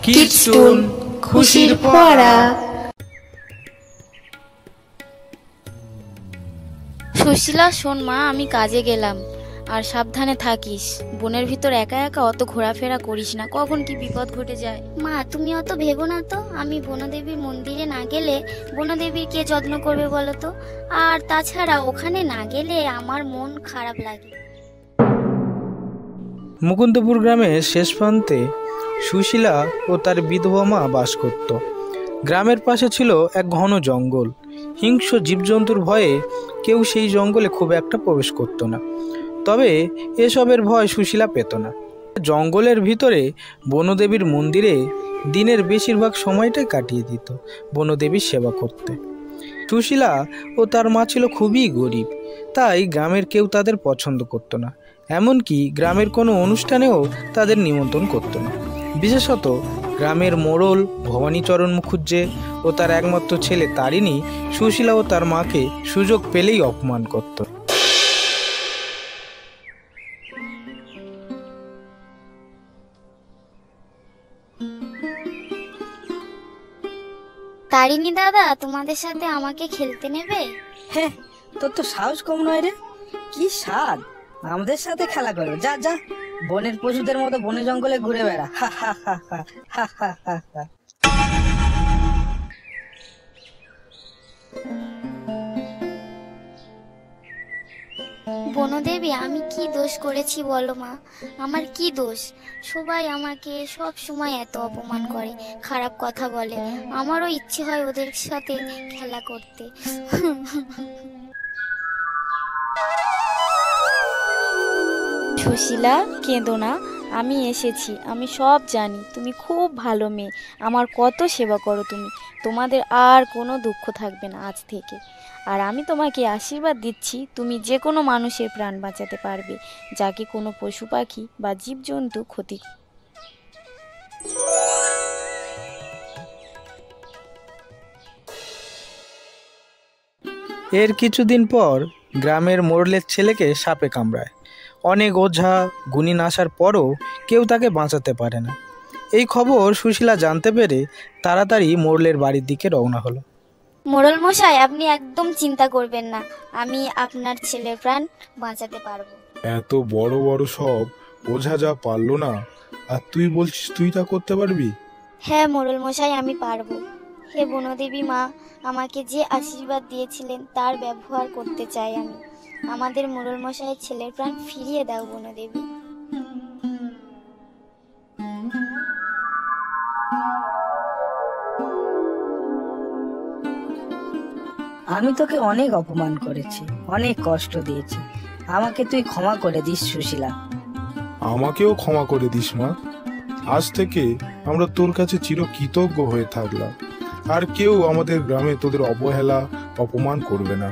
কিডস্টুন খুশির ফোয়ারা। সুশীলা, শোন মা, আমি কাজে গেলাম, আর সাবধানে থাকিস। বনের ভিতর একা একা অত ঘোরাফেরা করিস না, কখন কি বিপদ ঘটে যায়। মা, তুমি অত ভেবো না তো। আমি বনদেবীর মন্দিরে না গেলে বনদেবীর কে যত্ন করবে বলো তো? আর তাছাড়া ওখানে না গেলে আমার মন খারাপ লাগে। মুকুন্দপুর গ্রামের শেষ প্রান্তে সুশীলা ও তার বিধবা মা বাস করত। গ্রামের পাশে ছিল এক ঘন জঙ্গল। হিংস্র জীবজন্তুর ভয়ে কেউ সেই জঙ্গলে খুব একটা প্রবেশ করত না। তবে এসবের ভয় সুশীলা পেত না। জঙ্গলের ভিতরে বনদেবীর মন্দিরে দিনের বেশিরভাগ সময়টাই কাটিয়ে দিত বনদেবীর সেবা করতে। সুশীলা ও তার মা ছিল খুবই গরিব, তাই গ্রামের কেউ তাদের পছন্দ করত না। এমনকি গ্রামের কোনো অনুষ্ঠানেও তাদের নিমন্ত্রণ করত না। বিশেষত গ্রামের মোড়ল ভবানীচরণ মুখুজ্জে ও তার একমাত্র ছেলে তারিণী সুশীলা ও তার মাকে সুযোগ পেলেই অপমান করত। তারিণী দাদা, তোমাদের সাথে আমাকে খেলতে নেবে? হ্যাঁ, তোর তো সাহস কম নয় রে। কি স্বাদ আমাদের সাথে খেলা করো। যা যা, বনের পশুদের মতো বনে জঙ্গলে ঘুরে বেড়া। হা হা হা হা হা হা হা হা। বনদেবী, আমি কি দোষ করেছি বলো মা? আমার কি দোষ? সবাই আমাকে সব সময় এত অপমান করে, খারাপ কথা বলে। আমারও ইচ্ছে হয় ওদের সাথে খেলা করতে। সুশীলা, কেঁদো না, আমি এসেছি। আমি সব জানি, তুমি খুব ভালো মেয়ে, আমার কত সেবা করো তুমি। তোমাদের আর কোনো দুঃখ থাকবে না আজ থেকে। আর আমি তোমাকে আশীর্বাদ দিচ্ছি, তুমি যে কোনো মানুষের প্রাণ বাঁচাতে পারবে, যাকে কোনো পশু পাখি বা জীবজন্তু ক্ষতি। এর কিছুদিন পর গ্রামের মোড়লের ছেলেকে সাপে কামড়ায়। অনেক ওঝা গুণিন আসার পরও কেউ তাকে বাঁচাতে পারে না। এই খবর সুশীলা জানতে পেরে তাড়াতাড়ি মোড়লের বাড়ির দিকে রওনা হলো। মোড়ল মশাই, আপনি একদম চিন্তা করবেন না, আমি আপনার ছেলের প্রাণ বাঁচাতে পারবো। এত বড় বড় সব ওঝা যা পারলো না, আর তুই বলছিস তুই তা করতে পারবি? হ্যাঁ মোড়ল মশাই, আমি পারবো। হে বনদেবী মা, আমাকে যে আশীর্বাদ দিয়েছিলেন তার ব্যবহার করতে চাই আমি। আমাদের মোড়ল মশাইয়ের ছেলের প্রাণ ফিরিয়ে দাও বনদেবী। আমি তোকে অনেক অপমান করেছি, অনেক কষ্ট দিয়েছি। আমাকে তুই ক্ষমা করে দিস সুশীলা। আমাকেও ক্ষমা করে দিস মা। আজ থেকে আমরা তোর কাছে চিরকৃতজ্ঞ হয়ে থাকলাম। আর কেউ আমাদের গ্রামে তোদের অবহেলা অপমান করবে না।